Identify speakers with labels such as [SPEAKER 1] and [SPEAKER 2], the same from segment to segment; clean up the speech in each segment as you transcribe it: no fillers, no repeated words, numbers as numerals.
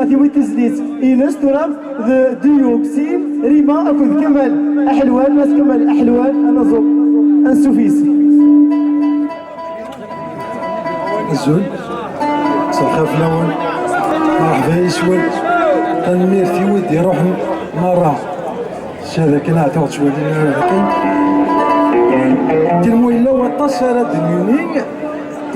[SPEAKER 1] غادي ويتزليت إناس ترى ديوكسين ريما أكون كمال أحلوان ناس كمال أحلوان أنا زو أنسوفيسي
[SPEAKER 2] الزول صخف لون مرحبا يسول تنمير في ودي روح مرة هذا كان عطوه شوية لكن تلمو إلا وطا سارة دليوني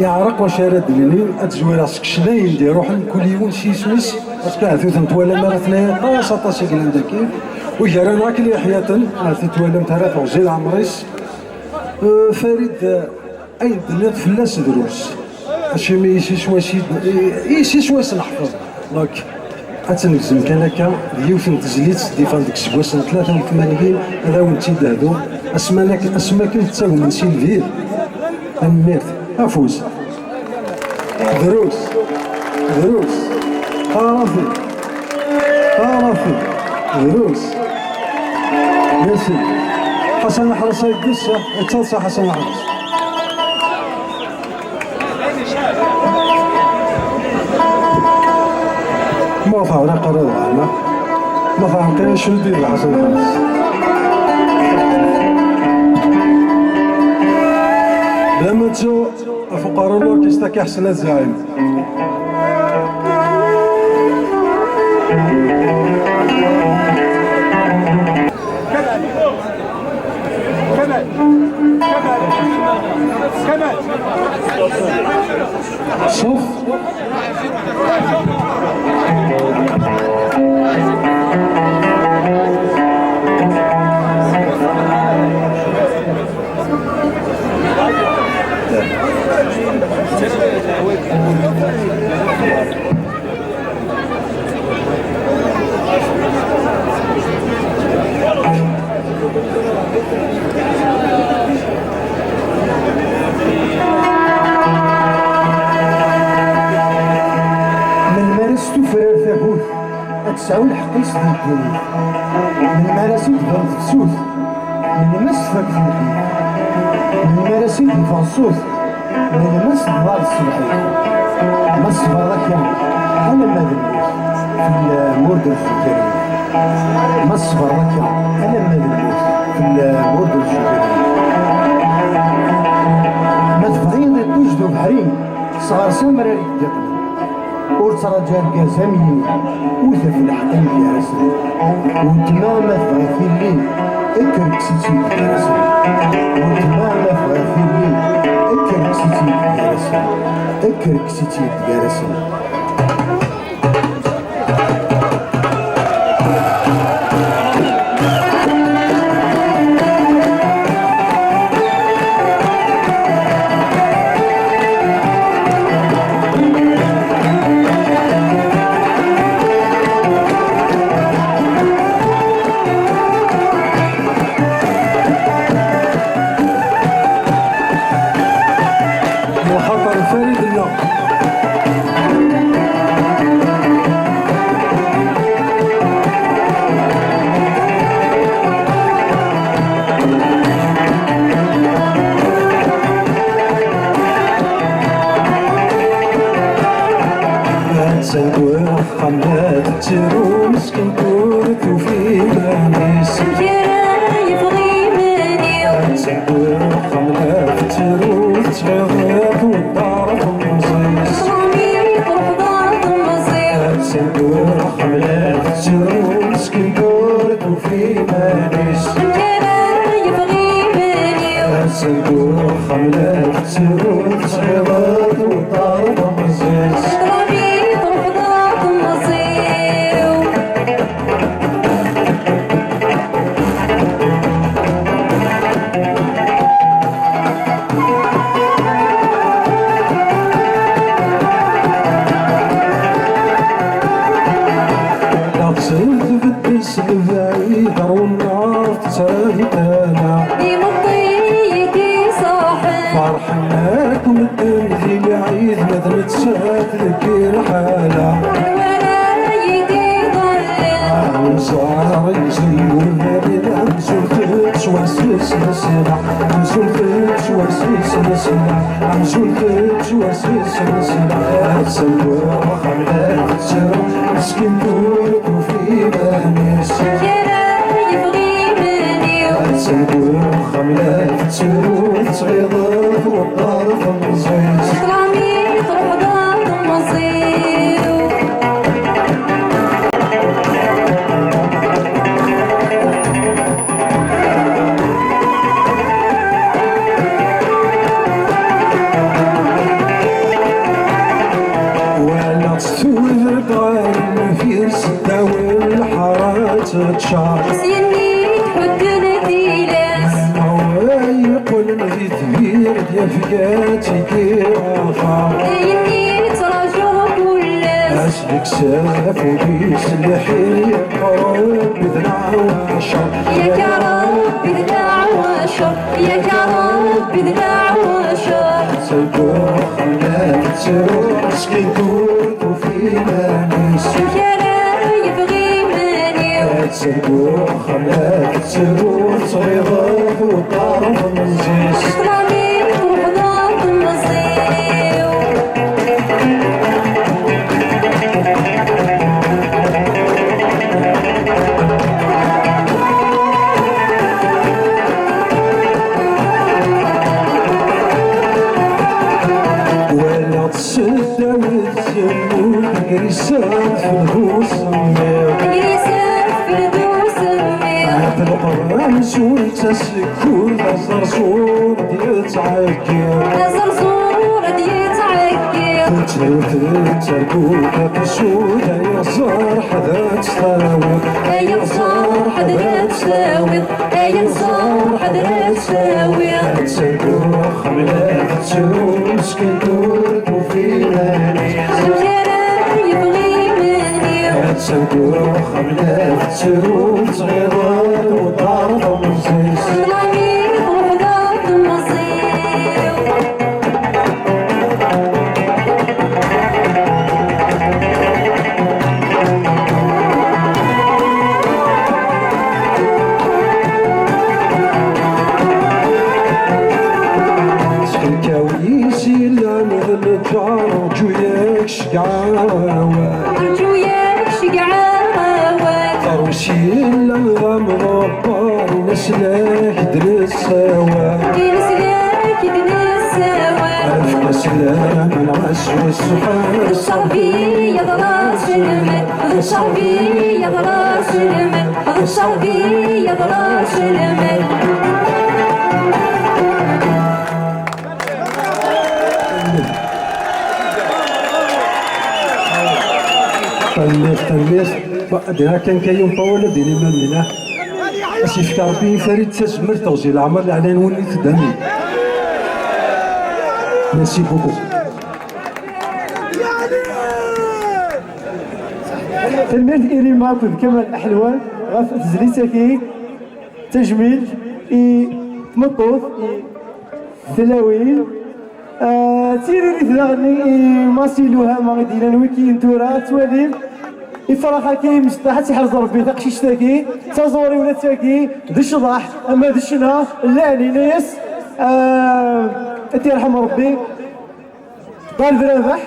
[SPEAKER 2] يعرق وشارة دليوني أتزوي راسك شناين دي روح كل يوم شي سويس باسكو عثو تنتوالا مرة ثنايا طاسة كلام داكي وجرى ناكل حياة عثو توالا متهرات وزيل عمريس فريد أي دنيا فلاس دروس أشي ما يشي شوي سنحفظ لك أتنقزم كان هكا ديوث تزليت ديفان ديك سكواس 83 هذا ونتي دهدو اسماك تساوي من سيلفير أميرت أفوز دروس طرافي دروس ياسين حسن حرس يدس اتصل حسن حرس ما فعل قرار معنا ما فعل كان شو دير حسن حرس لما تجو فقراء الأوركسترا كيحسن الزعيم كمال شوف تسعون الحق يصدق الدنيا من مراسيل تفرد السوس من مس تفرد الدنيا من مراسيل تفرصوص من مس تفرد الصبحية مس تفرد يعني أنا ما ذنبوس في المورد الفكرية مس تفرد يعني أنا ما ذنبوس في المورد الفكرية ما تفضين توجدوا بحرين صغار سمرة يقدم ورترجى القاسمين وثف الحقيب يا رسول وتمامة في الليل اكرك ستيك يا رسول وتمامة في الليل اكرك ستيك يا رسول اكرك ستيك يا رسول خمات ترو مسكن كورتو في مانيس رايف غيماني تنقول خمات ترو تغيظات والدار المزيس رامي طرف دار المزيس تنقول خمات ترو مسكن كورتو في مانيس رايف غيماني تنقول خمات ترو تغيظات والدار المزيس فرحناك ومدن في العيد مثل تشهد لك الحالة ولا يدي ضلل صار يجري والمال مسولتش واسوس نسمع مسولتش واسوس نسمع مسولتش واسوس نسمع تسوى خمدان تسوى مسكين دورك وفي مانيس
[SPEAKER 3] يبغي مني
[SPEAKER 2] تسلقو خملات تسلقو تصغيضات والدار في المزيز
[SPEAKER 3] طلعني تروح دار المصير
[SPEAKER 2] ولا تستوي دار في السداوي الحارات تشار
[SPEAKER 3] سيني حدنا ديلاس
[SPEAKER 2] يقول نزيد كبير ديال فكاتي كيعرفا
[SPEAKER 3] إني تراجع كلاس
[SPEAKER 2] أسلك ساف وديس اللحي قرب بذنع وعشر
[SPEAKER 3] ياك يا ربي ذلع وشر ياك يا ربي ذلع وشر
[SPEAKER 2] تسلقو خلات تسيرو مسكين دورك وفي مانيس
[SPEAKER 3] الكلام يبغي مني
[SPEAKER 2] تسلقو خلات تسيرو صغيرات والدار في المزيز
[SPEAKER 3] طلعني تروح دار المصير
[SPEAKER 2] ولا تسدى وتسلو الكريسان في الهوس
[SPEAKER 3] يسال في الدوس المير
[SPEAKER 2] هاد القرآن سور تسكور غزر صور ديال تعكير
[SPEAKER 3] زرزور ديال تعكير
[SPEAKER 2] تركوك بسودة يا زار حدا تساوي
[SPEAKER 3] أي نصار حدا تساوي أي نصار حدا تساوي
[SPEAKER 2] تسلقو خملات تسلو مسكين دورك وفي مانيس
[SPEAKER 3] الكلام يبغي مني
[SPEAKER 2] تسلقو خملات تسلو صغيرات والدار في المزيز
[SPEAKER 3] طلعني تروح دار المصير
[SPEAKER 2] الكاويسي لا مثل الدار جوياك شقعاوة
[SPEAKER 3] أرجو ياك شقعاوات
[SPEAKER 2] طروسي لا نظام غبار نسلاك درس سوا
[SPEAKER 3] ينسلاك دنيا سوا
[SPEAKER 2] ألف سلام العش والسحاب
[SPEAKER 3] الشربية ضراس المن الشربية ضراس المن الشربية ضراس المن
[SPEAKER 2] تنليخ دينا كان كاين طاولة ديني مالنا أسيفك ربي فريد تسمر توزي العمر الإعلان ولي تدامي ميرسي بوكو
[SPEAKER 1] تلميذ إريما كنت كمال أحلوان غاف تزليسكي تجميل تمطوط تلاوين تيري ثلاغني ماسيلوها ما غدينا نويكي انتورا تواليم يفرحها كي مستحى تيحرز ربي تقشيش تاكي تزوري ولا تاكي ذي الشضاح اما ذي الشنا اللاني ناس تيرحم ربي طالب رابح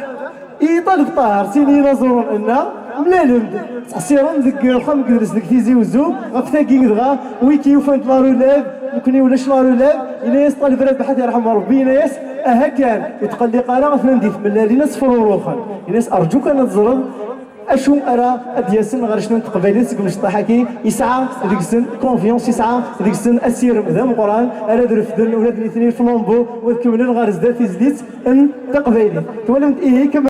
[SPEAKER 1] طالب طاهر سيني نزورون لنا ملالم تحصيرون ذك الخام كدرس ذك تيزي وزو غف تاكي دغا ويكي وفانت لارولاب ممكن ولاش لارولاب ناس طالب رابح يرحم ربي ناس هكان وتقلي قرا مثلا نديف ملالي ناس فروروخا ناس ارجوك انا تزرد اشو ارى ادياسن غير شنو تقبلين سكم الشطاحكي يسعى ديك السن كونفيونس يسعى ديك السن اسير مدام القران انا درفدن ولاد الاثنين فلومبو وكملن غير زدات زديت ان تقبيلي تولمت ايه كما